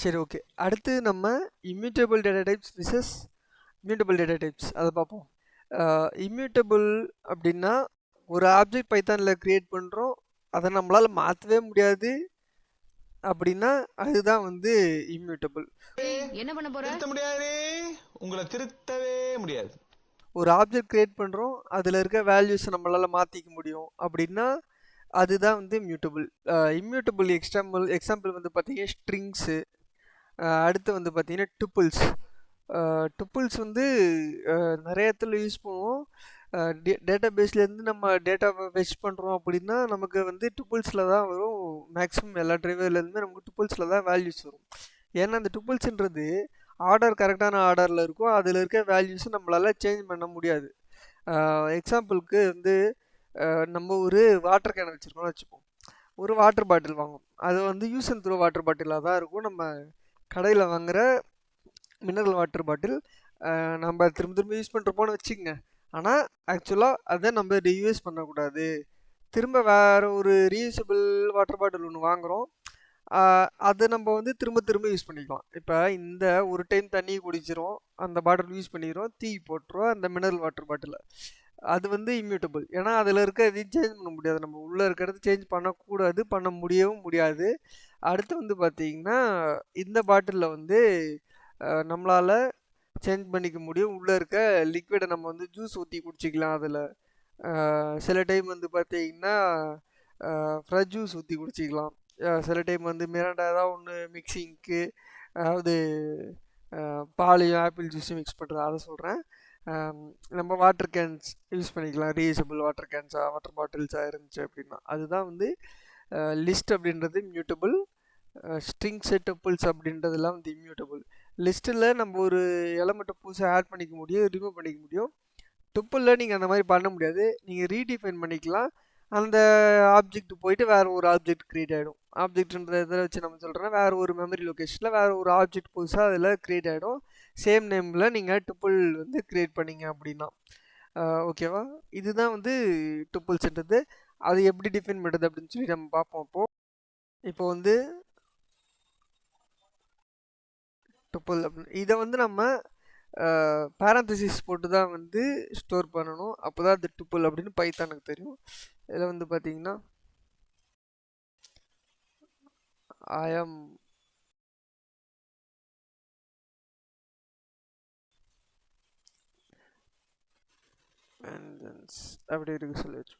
சரி, ஓகே. அடுத்து நம்ம immutable data types versus immutable data types அதை பார்ப்போம். இம்யூட்டபிள் அப்படின்னா ஒரு ஆப்ஜெக்ட் பைத்தானில் கிரியேட் பண்ணுறோம், அதை நம்மளால் மாற்றவே முடியாது அப்படின்னா அதுதான் வந்து இம்யூட்டபிள். என்ன பண்ண போற? திருத்த முடியாது, உங்களை திருத்தவே முடியாது. ஒரு ஆப்ஜெக்ட் கிரியேட் பண்ணுறோம், அதில் இருக்க வேல்யூஸை நம்மளால் மாற்றிக்க முடியும் அப்படின்னா அதுதான் வந்து இம்யூட்டபிள். இம்யூட்டபிள் எக்ஸாம்பிள் வந்து பார்த்தீங்கன்னா ஸ்ட்ரிங்ஸு, அடுத்து வந்து பார்த்தீங்கன்னா டுப்புல்ஸ். டுப்புல்ஸ் வந்து நிறைய இடத்துல யூஸ் பண்ணுவோம். டேட்டா பேஸ்லேருந்து நம்ம டேட்டாவை ஃபெச் பண்ணுறோம் அப்படின்னா நமக்கு வந்து டுப்புல்ஸில் தான் வரும். மேக்ஸிமம் எல்லா டிரைவர்லேருந்துமே நமக்கு டுப்புல்ஸில் தான் வேல்யூஸ் வரும். ஏன்னா அந்த டுப்புல்ஸுன்றது கரெக்டான ஆர்டரில் இருக்கும், அதில் இருக்க வேல்யூஸை நம்மளால் சேஞ்ச் பண்ண முடியாது. எக்ஸாம்பிளுக்கு வந்து நம்ம ஒரு வாட்டர் கேனை வச்சுருக்கோம்னு வச்சுப்போம். ஒரு வாட்டர் பாட்டில் வாங்கும், அது வந்து யூஸ் அண்ட் த்ரோ வாட்டர் பாட்டிலாக தான் இருக்கும். நம்ம கடையில் வாங்குகிற மினரல் வாட்டர் பாட்டில் நம்ம திரும்ப திரும்ப யூஸ் பண்ணுறப்போன்னு வச்சுக்கோங்க. ஆனால் ஆக்சுவலாக அதை நம்ம ரீயூஸ் பண்ணக்கூடாது. திரும்ப வேறு ஒரு ரீயூசபிள் வாட்டர் பாட்டில் ஒன்று வாங்குகிறோம், அதை நம்ம வந்து திரும்ப திரும்ப யூஸ் பண்ணிக்கலாம். இப்போ இந்த ஒரு டைம் தண்ணி குடிச்சிரும், அந்த பாட்டில் யூஸ் பண்ணிடுறோம், தீ போட்டுருவோம் அந்த மினரல் வாட்டர் பாட்டிலை. அது வந்து இம்யூட்டபிள். ஏன்னா அதில் இருக்க எதையும் சேஞ்ச் பண்ண முடியாது, நம்ம உள்ளே இருக்கிறது சேஞ்ச் பண்ணக்கூடாது, பண்ண முடியவும் முடியாது. அடுத்து வந்து பார்த்திங்கன்னா இந்த பாட்டிலில் வந்து நம்மளால் சேஞ்ச் பண்ணிக்க முடியும். உள்ளே இருக்க லிக்விடை நம்ம வந்து ஜூஸ் ஊற்றி குடிச்சிக்கலாம். அதில் சில டைம் வந்து பார்த்தீங்கன்னா ஃப்ரெஷ் ஜூஸ் ஊற்றி குடிச்சிக்கலாம். சில டைம் வந்து மிராண்டா ஏதாவது ஒன்று மிக்சிங்க்கு, அதாவது பாலையும் ஆப்பிள் ஜூஸும் மிக்ஸ் பண்ணுறது அதை சொல்கிறேன். நம்ம வாட்டர் கேன்ஸ் யூஸ் பண்ணிக்கலாம், ரீயூசபிள் வாட்டர் கேன்ஸாக வாட்டர் பாட்டில்ஸாக இருந்துச்சு அப்படின்னா. அதுதான் வந்து லிஸ்ட் அப்படின்றது இம்யூட்டபிள். ஸ்ட்ரிங் டப்புல்ஸ் அப்படின்றதெல்லாம் வந்து இம்யூட்டபிள். லிஸ்ட்டில் நம்ம ஒரு எலமெண்ட்டை புதுசாக ஆட் பண்ணிக்க முடியும், ரிமூவ் பண்ணிக்க முடியும். டுப்பிளில் நீங்கள் அந்த மாதிரி பண்ண முடியாது, நீங்கள் ரீடிஃபைன் பண்ணிக்கலாம். அந்த ஆப்ஜெக்ட் போயிட்டு வேறு ஒரு ஆப்ஜெக்ட் க்ரியேட் ஆகிடும். ஆப்ஜெக்ட்ன்ற இதை வச்சு நம்ம சொல்கிறோன்னா வேறு ஒரு மெமரி லொக்கேஷனில் வேறு ஒரு ஆப்ஜெக்ட் புதுசாக அதில் க்ரியேட் ஆகிடும். சேம் நேமில் நீங்கள் டுப்பிள் வந்து க்ரியேட் பண்ணிங்க அப்படின்னா. ஓகேவா? இதுதான் வந்து டுப்பிள்ஸ்ன்றது. அது எப்படி டிஃபைன் பண்ணுறது அப்படின்னு சொல்லி நம்ம பார்ப்போம். இப்போ வந்து டுப்பிள் அப்படின்னு இதை வந்து நம்ம பேரந்தசிஸ் போட்டு தான் வந்து ஸ்டோர் பண்ணணும், அப்போ தான் அது டுப்பிள் அப்படின்னு பைத்தானுக்கு தெரியும். இதில் வந்து பார்த்தீங்கன்னா ஐஎம் அப்படி இருக்கு சொல்லி வச்சு.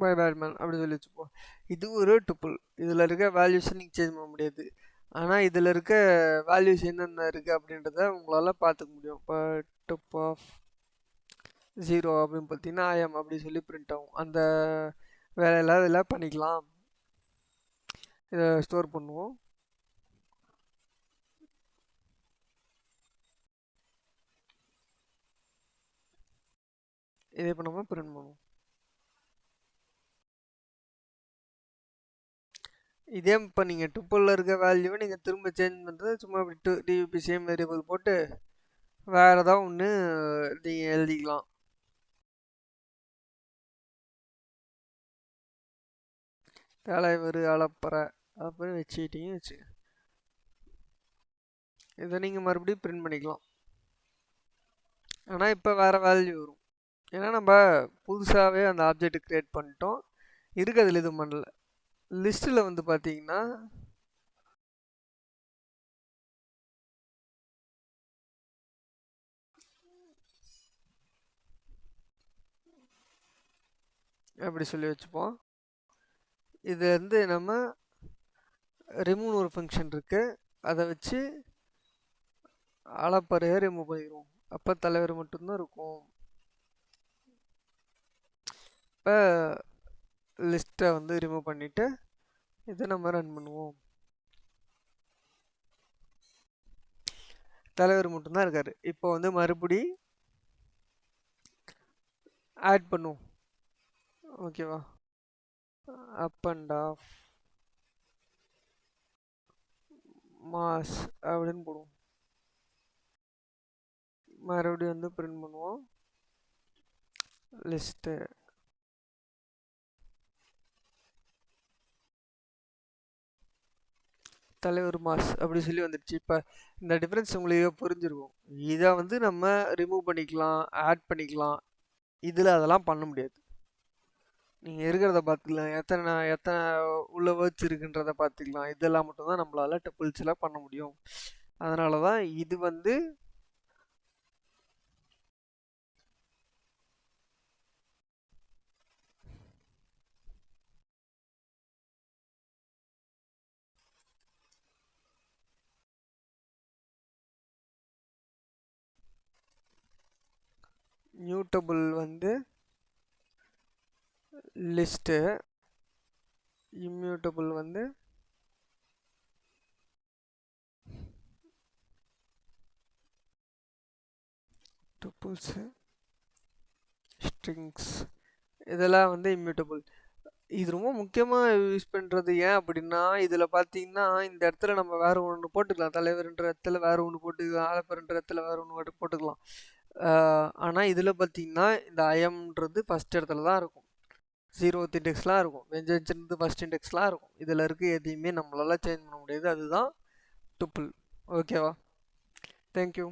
பை பேட்மேன் அப்படி சொல்லி வச்சுப்போம். இது ஒரு டுப்பிள். இதில் இருக்க வேல்யூஸை நீங்கள் சேஞ்ச் பண்ண முடியாது, ஆனால் இதில் இருக்க வேல்யூஸ் என்னென்ன இருக்குது அப்படின்றத உங்களால் பார்த்துக்க முடியும். இப்போ டுப் ஆஃப் 0 அப்படின்னு பார்த்தீங்கன்னா ஐஎம் அப்படி சொல்லி பிரிண்ட் ஆகும். அந்த வேலையெல்லாம் இதில் பண்ணிக்கலாம். இதை ஸ்டோர் பண்ணுவோம். இதை இப்போ நம்ம பிரிண்ட் பண்ணுவோம். இதே இப்போ நீங்கள் டுப்பிளில் இருக்க வேல்யூவை நீங்கள் திரும்ப சேஞ்ச் பண்ணுறது சும்மா விட்டு டியூபி சேம் வேரியபிள் போட்டு வேறு ஏதாவது ஒன்று நீங்கள் எழுதிக்கலாம். தலைவர் அளப்பறை அப்படி வச்சுக்கிட்டீங்க வச்சு இதை நீங்கள் மறுபடியும் பிரிண்ட் பண்ணிக்கலாம். ஆனால் இப்போ வேறு வேல்யூ வரும், ஏன்னா நம்ம புதுசாகவே அந்த ஆப்ஜெக்ட் க்ரியேட் பண்ணிட்டோம், இருக்கிறதுல எதுவும் பண்ணல. லிஸ்ட்டில் வந்து பார்த்தீங்கன்னா அப்படி சொல்லி வச்சுப்போம். இது வந்து நம்ம ரிமூவ் ஒரு ஃபங்க்ஷன் இருக்குது, அதை வச்சு அளப்பறையை ரிமூவ் பண்ணிடுவோம். அப்போ தலைவர் மட்டும்தான் இருக்கும். இப்போ லிஸ்ட்டை வந்து ரிமூவ் பண்ணிவிட்டு இதை நம்ம ரன் பண்ணுவோம். தலைவர் மட்டும்தான் இருக்கார். இப்போ வந்து மறுபடி ஆட் பண்ணுவோம். ஓகேவா? அப் அண்ட் ஆஃப் மாஸ் அப்படின்னு போடுவோம். மறுபடியும் வந்து பிரிண்ட் பண்ணுவோம் லிஸ்ட்டு. தலைவர் மாஸ் அப்படி சொல்லி வந்துடுச்சு. இப்போ இந்த டிஃப்ரென்ஸ் உங்களுக்கு புரிஞ்சிருக்கும். இதை வந்து நம்ம ரிமூவ் பண்ணிக்கலாம், ஆட் பண்ணிக்கலாம். இதில் அதெல்லாம் பண்ண முடியாது. நீங்கள் இருக்கிறத பார்த்துக்கலாம், எத்தனை எத்தனை உள்ள வேர்ட்ஸ் இருக்குன்றதை பார்த்துக்கலாம். இதெல்லாம் மட்டும்தான் நம்மளால் டப்பிள்ஸில் பண்ண முடியும். அதனால தான் இது வந்து மியூட்டபிள் வந்து லிஸ்ட்டு, இம்மியூட்டபிள் வந்து டப்பிள்ஸு, ஸ்ட்ரிங்ஸ், இதெல்லாம் வந்து இம்மியூட்டபிள். இது ரொம்ப முக்கியமாக யூஸ் பண்ணுறது ஏன் அப்படின்னா, இதில் பார்த்தீங்கன்னா இந்த இடத்துல நம்ம வேறு ஒன்று போட்டுக்கலாம். தலைவர்ன்ற இடத்துல வேறு ஒன்று போட்டுக்கலாம், ஆலப்பர்ன்ற இடத்துல வேறு ஒன்று போட்டுக்கலாம். ஆனால் இதில் பார்த்தீங்கன்னா இந்த ஐஎம்ன்றது ஃபஸ்ட் இடத்துல தான் இருக்கும். 0th இண்டெக்ஸ்லாம் இருக்கும், வெஞ்சன்ஸ்ன்றது ஃபஸ்ட் இண்டெக்ஸ்லாம் இருக்கும். இதில் இருக்க எதையுமே நம்மளால் சேஞ்ச் பண்ண முடியாது. அதுதான் டுப்பிள். ஓகேவா? தேங்க்யூ.